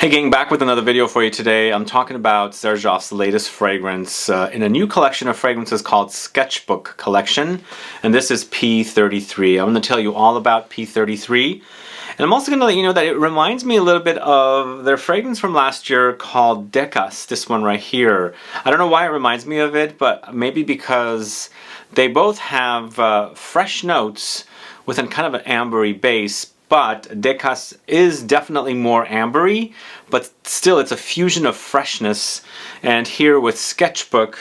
Hey gang, back with another video for you today. I'm talking about Xerjoff's latest fragrance in a new collection of fragrances called Sketchbook Collection, and this is P.33. I'm going to tell you all about P.33, and I'm also going to let you know that it reminds me a little bit of their fragrance from last year called Decas, this one right here. I don't know why it reminds me of it, but maybe because they both have fresh notes with a kind of an ambery base. But Decas is definitely more ambery, but still it's a fusion of freshness. And here with Sketchbook,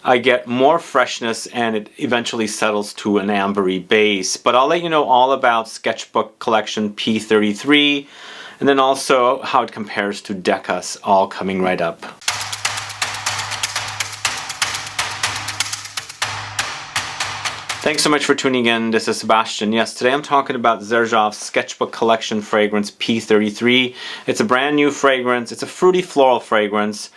I get more freshness and it eventually settles to an ambery base. But I'll let you know all about Sketchbook Collection P.33 and then also how it compares to Decas, all coming right up. Thanks so much for tuning in. This is Sebastian. Yes, today I'm talking about Xerjoff's Sketchbook Collection fragrance P.33. It's a brand new fragrance. It's a fruity floral fragrance.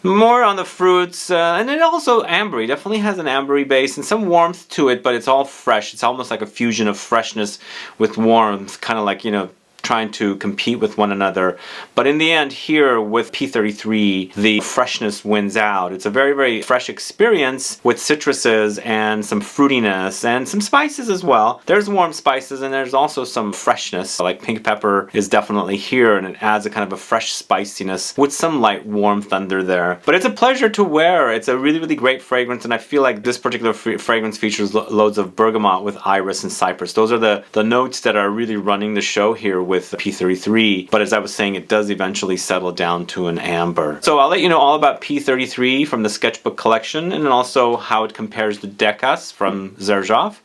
More on the fruits, and it also ambery. Definitely has an ambery base and some warmth to it, but it's all fresh. It's almost like a fusion of freshness with warmth, kind of like, you know, trying to compete with one another. But in the end, here with P.33, the freshness wins out. It's a very, very fresh experience with citruses and some fruitiness and some spices as well. There's warm spices and there's also some freshness, like pink pepper is definitely here, and it adds a kind of a fresh spiciness with some light warmth under there. But it's a pleasure to wear. It's a really, really great fragrance, and I feel like this particular fragrance features loads of bergamot with iris and cypress. Those are the notes that are really running the show here with P.33, but as I was saying, it does eventually settle down to an amber. So I'll let you know all about P.33 from the Sketchbook Collection, and then also how it compares to Decas from Xerjoff.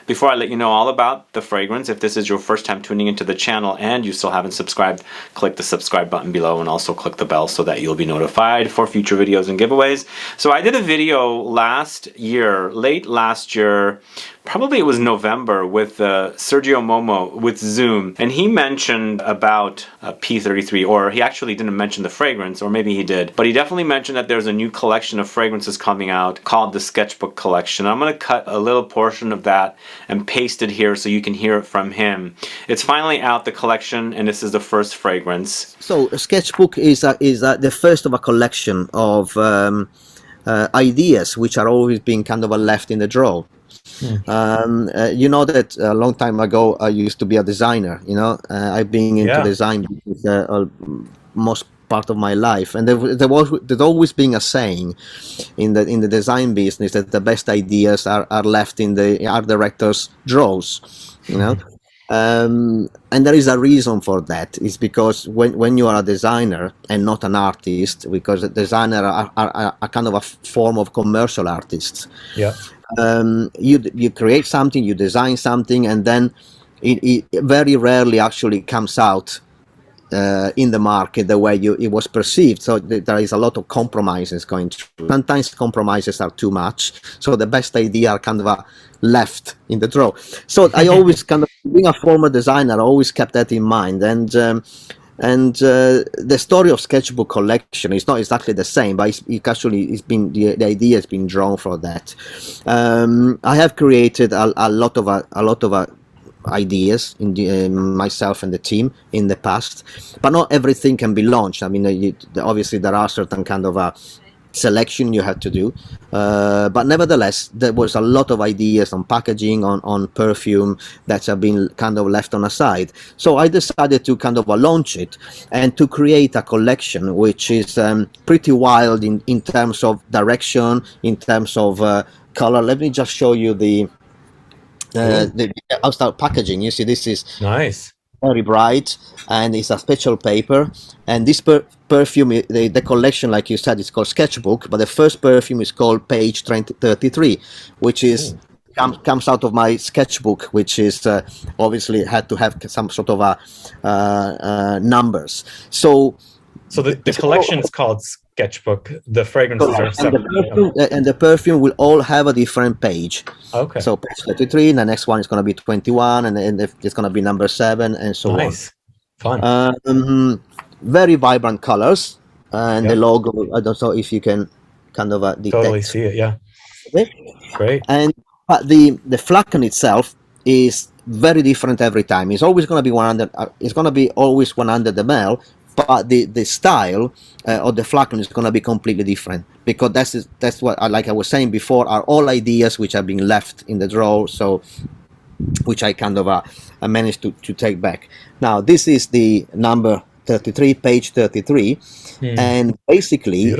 Before I let you know all about the fragrance, if this is your first time tuning into the channel and you still haven't subscribed, click the subscribe button below and also click the bell so that you'll be notified for future videos and giveaways. So I did a video last year, late last year, probably it was November, with Sergio Momo with Zoom, and he mentioned about P.33, or he actually didn't mention the fragrance, or maybe he did, but he definitely mentioned that there's a new collection of fragrances coming out called the Sketchbook Collection. I'm going to cut a little portion of that and paste it here so you can hear it from him. It's finally out, the collection, and this is the first fragrance. So Sketchbook is the first of a collection of ideas which are always being kind of left in the drawer. You know that a long time ago I used to be a designer. You know, I've been into design most part of my life, and there's always been a saying in the design business that the best ideas are left in the art director's drawers. You know. And there is a reason for that. It's because when you are a designer and not an artist, because a designer are a kind of a form of commercial artists. Yeah. You create something, you design something, and then it very rarely actually comes out in the market the way it was perceived. So there is a lot of compromises going through. Sometimes compromises are too much, so the best idea are kind of left in the drawer. So I always kind of, being a former designer, I always kept that in mind. And the story of Sketchbook Collection is not exactly the same, but the idea has been drawn from that. I have created a lot of ideas in myself and the team in the past, but not everything can be launched. I mean, obviously there are certain kind of a selection you have to do, but nevertheless there was a lot of ideas on packaging, on perfume that have been kind of left on a side. So I decided to kind of launch it and to create a collection which is pretty wild in terms of direction, in terms of color. Let me just show you the outside packaging. You see, this is nice, very bright, and it's a special paper. And this perfume, the collection, like you said, it's called Sketchbook, but the first perfume is called Page 33, which is comes out of my sketchbook, which is obviously had to have some sort of numbers. So the collection is called Sketchbook. The fragrances are separate. And the perfume will all have a different page. Okay. So page 33, the next one is going to be 21, and then it's going to be number 7, and so on. Nice. Fun. Very vibrant colors, and the logo, I don't know if you can kind of detect. Totally see it, yeah. Okay. Great. And but the flagon itself is very different every time. It's always going to be it's going to be always 100 ml, but the style of the flacon is going to be completely different, because that's what like I was saying before, are all ideas which are being left in the drawer, so which I kind of I managed to take back. Now this is the number 33, page 33, and basically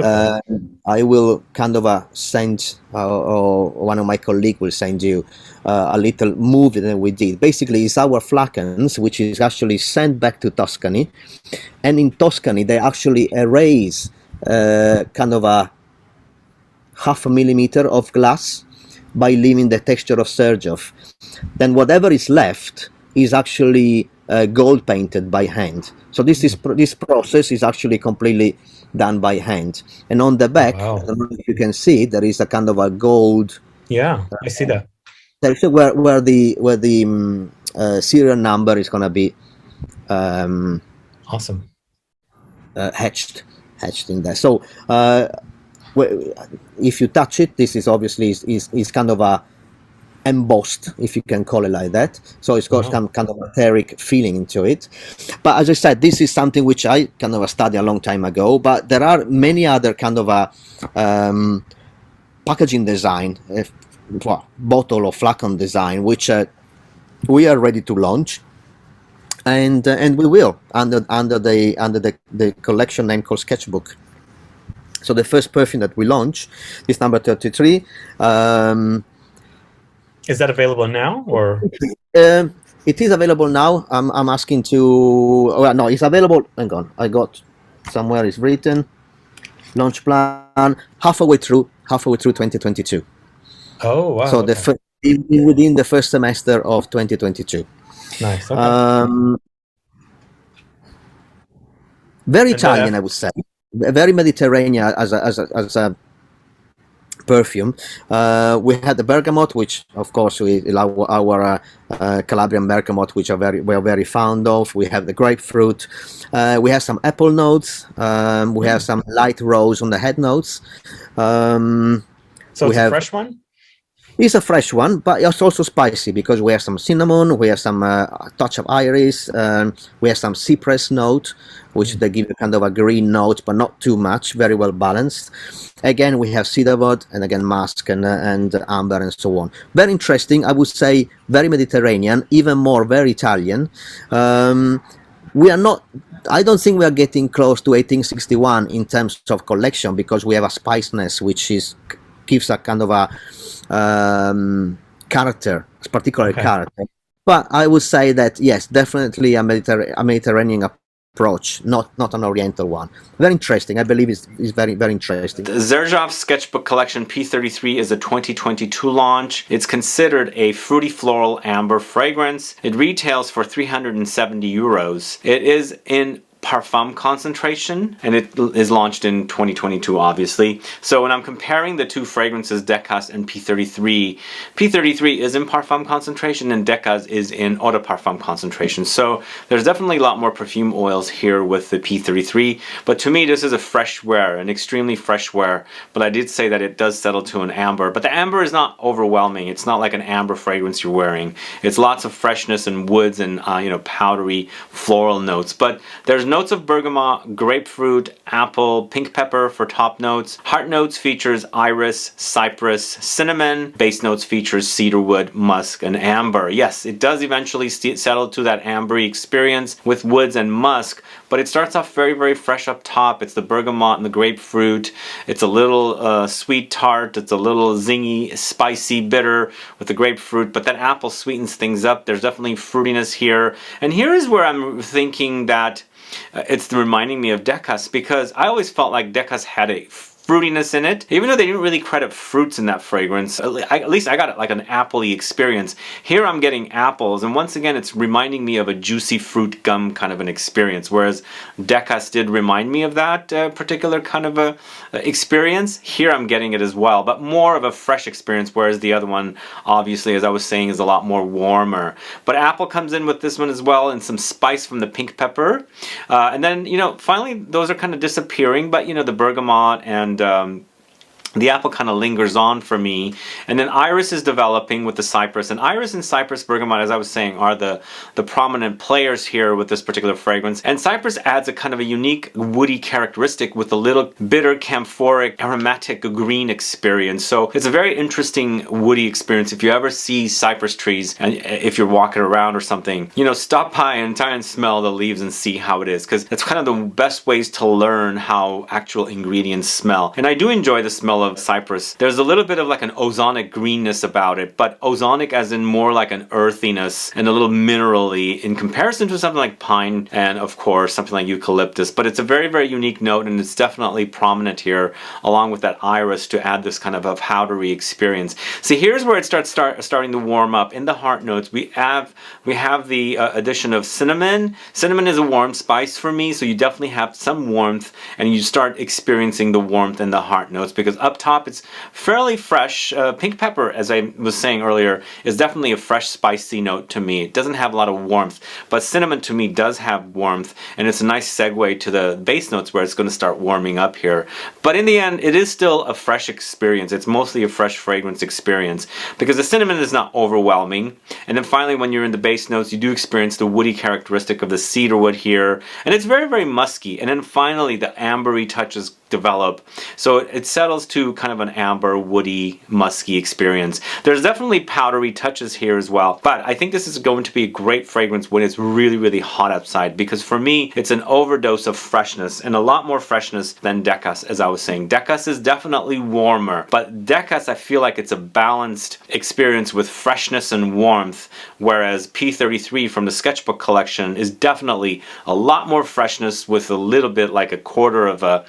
I will kind of send, or one of my colleagues will send you a little movie that we did. Basically, it's our flacons, which is actually sent back to Tuscany, and in Tuscany they actually erase kind of a 0.5 millimeter of glass by leaving the texture of Xerjoff. Then whatever is left is actually gold painted by hand. So this process is actually completely done by hand. And on the back, I don't know if you can see, there is a kind of a gold. Yeah, I see that. Where the serial number is going to be awesome. Hatched in there. So if you touch it, this is obviously is kind of a embossed, if you can call it like that. So it's got some kind of etheric feeling into it. But as I said, this is something which I kind of studied a long time ago. But there are many other kind of packaging design, bottle or flacon design, which we are ready to launch, and we will under the collection name called Sketchbook. So the first perfume that we launch is number 33. Is that available now, or? It is available now. I'm asking to. Oh no, it's available. Hang on, I got somewhere it's written. Launch plan halfway through 2022. Oh wow! So within the first semester of 2022. Nice. Okay. Very Italian, I would say. Very Mediterranean as a perfume. We had the Bergamot, which of course our Calabrian Bergamot, which we are very fond of. We have the Grapefruit. We have some apple notes. We have some light rose on the head notes. So it's a fresh one? It's a fresh one, but it's also spicy because we have some cinnamon, we have some touch of iris, we have some cypress note, which they give you kind of a green note, but not too much, very well balanced. Again, we have cedarwood, and again musk and amber and so on. Very interesting, I would say, very Mediterranean, even more very Italian. We are not. I don't think we are getting close to 1861 in terms of collection, because we have a spiciness which gives a kind of a character, a particular character. But I would say that yes, definitely a Mediterranean approach, not an Oriental one. Very interesting. I believe it's very, very interesting. The Xerjoff Sketchbook Collection P.33 is a 2022 launch. It's considered a fruity floral amber fragrance. It retails for 370 euros. It is in Parfum concentration, and it is launched in 2022 obviously. So when I'm comparing the two fragrances, Decas and P.33, P.33 is in Parfum concentration and Decas is in Eau De Parfum concentration. So there's definitely a lot more perfume oils here with the P.33, but to me this is a fresh wear, an extremely fresh wear. But I did say that it does settle to an amber, but the amber is not overwhelming. It's not like an amber fragrance you're wearing. It's lots of freshness and woods and powdery floral notes, but there's notes of bergamot, grapefruit, apple, pink pepper for top notes. Heart notes features iris, cypress, cinnamon. Base notes features cedarwood, musk, and amber. Yes, it does eventually settle to that ambery experience with woods and musk, but it starts off very, very fresh up top. It's the bergamot and the grapefruit. It's a little sweet tart. It's a little zingy, spicy, bitter with the grapefruit, but that apple sweetens things up. There's definitely fruitiness here. And here is where I'm thinking that it's reminding me of Decas, because I always felt like Decas had a fruitiness in it, even though they didn't really credit fruits in that fragrance. At least I got it like an appley experience. Here I'm getting apples, and once again it's reminding me of a juicy fruit gum kind of an experience, whereas Decas did remind me of that particular kind of a experience. Here I'm getting it as well, but more of a fresh experience, whereas the other one, obviously, as I was saying, is a lot more warmer. But apple comes in with this one as well, and some spice from the pink pepper. And then, finally, those are kind of disappearing, but, the bergamot and the apple kind of lingers on for me. And then Iris is developing with the Cypress. And Iris and Cypress Bergamot, as I was saying, are the prominent players here with this particular fragrance. And Cypress adds a kind of a unique woody characteristic with a little bitter, camphoric, aromatic green experience. So it's a very interesting woody experience. If you ever see cypress trees, and if you're walking around or something, you know, stop by and try and smell the leaves and see how it is. Because it's kind of the best ways to learn how actual ingredients smell. And I do enjoy the smell of cypress. There's a little bit of like an ozonic greenness about it, but ozonic as in more like an earthiness and a little minerally in comparison to something like pine and of course something like eucalyptus. But it's a very, very unique note, and it's definitely prominent here along with that iris to add this kind of a powdery experience. See, here's where it starting to warm up. In the heart notes, we have the addition of cinnamon. Cinnamon is a warm spice for me, so you definitely have some warmth, and you start experiencing the warmth in the heart notes because up top it's fairly fresh. Pink pepper, as I was saying earlier, is definitely a fresh spicy note to me. It doesn't have a lot of warmth, but cinnamon to me does have warmth, and it's a nice segue to the base notes where it's going to start warming up here. But in the end, it is still a fresh experience. It's mostly a fresh fragrance experience because the cinnamon is not overwhelming. And then finally, when you're in the base notes, you do experience the woody characteristic of the cedarwood here, and it's very, very musky. And then finally, the ambery touches develop, so it settles to kind of an amber, woody, musky experience. There's definitely powdery touches here as well, but I think this is going to be a great fragrance when it's really, really hot outside, because for me it's an overdose of freshness, and a lot more freshness than Decas. As I was saying, Decas is definitely warmer, but Decas, I feel like it's a balanced experience with freshness and warmth, whereas P.33 from the Sketchbook collection is definitely a lot more freshness with a little bit like a quarter of a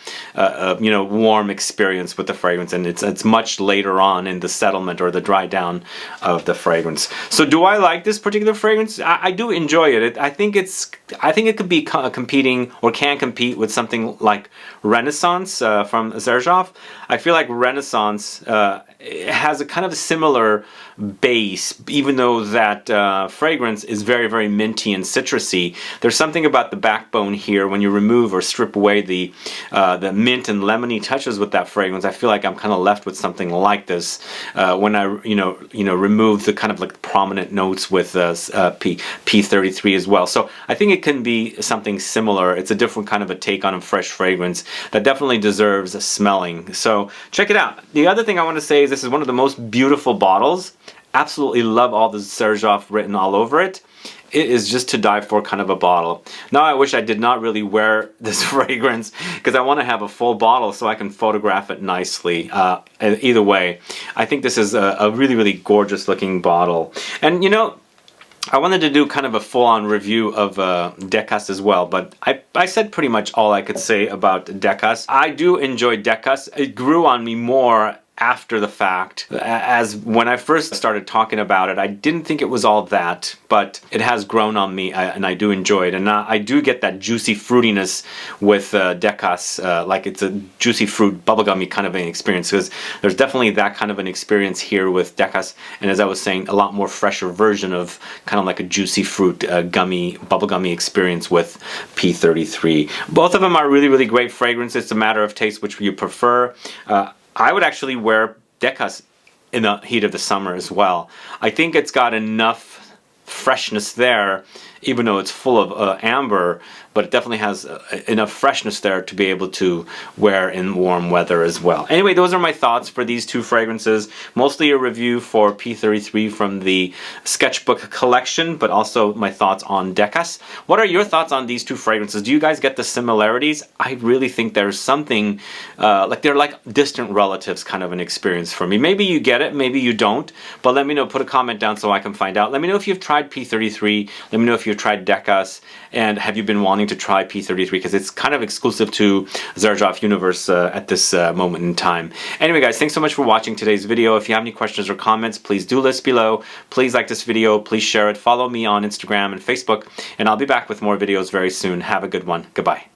you know, warm experience with the fragrance, and it's much later on in the settlement or the dry down of the fragrance. So do I like this particular fragrance? I do enjoy it. I think it could be competing or can compete with something like Renaissance from Xerjoff. I feel like Renaissance has a kind of similar base, even though that fragrance is very, very minty and citrusy. There's something about the backbone here when you remove or strip away the mint and lemony touches with that fragrance. I feel like I'm kind of left with something like this when I remove the kind of like prominent notes with P.33 as well. So I think it can be something similar. It's a different kind of a take on a fresh fragrance that definitely deserves a smelling. So check it out. The other thing I want to say is this is one of the most beautiful bottles. Absolutely love all the Xerjoff written all over it. It is just to die for kind of a bottle. Now I wish I did not really wear this fragrance because I want to have a full bottle so I can photograph it nicely. Either way, I think this is a really, really gorgeous looking bottle. And you know, I wanted to do kind of a full-on review of Decas as well, but I said pretty much all I could say about Decas. I do enjoy Decas. It grew on me more after the fact, as when I first started talking about it, I didn't think it was all that, but it has grown on me, and I do enjoy it. And I do get that juicy fruitiness with Decas, like it's a juicy fruit, bubblegummy kind of an experience, because there's definitely that kind of an experience here with Decas, and as I was saying, a lot more fresher version of kind of like a juicy fruit, gummy, bubblegummy experience with P.33. Both of them are really, really great fragrances. It's a matter of taste which you prefer. I would actually wear Decas in the heat of the summer as well. I think it's got enough freshness there, even though it's full of amber, but it definitely has enough freshness there to be able to wear in warm weather as well. Anyway, those are my thoughts for these two fragrances. Mostly a review for P.33 from the Sketchbook collection, but also my thoughts on Decas. What are your thoughts on these two fragrances? Do you guys get the similarities? I really think there's something, like they're like distant relatives kind of an experience for me. Maybe you get it, maybe you don't, but let me know. Put a comment down so I can find out. Let me know if you've tried P.33. Let me know if you've tried Decas, and have you been wanting to try P.33, because it's kind of exclusive to Xerjoff universe at this moment in time. Anyway guys, thanks so much for watching today's video. If you have any questions or comments, please do list below. Please like this video, please share it, follow me on Instagram and Facebook, and I'll be back with more videos very soon. Have a good one. Goodbye.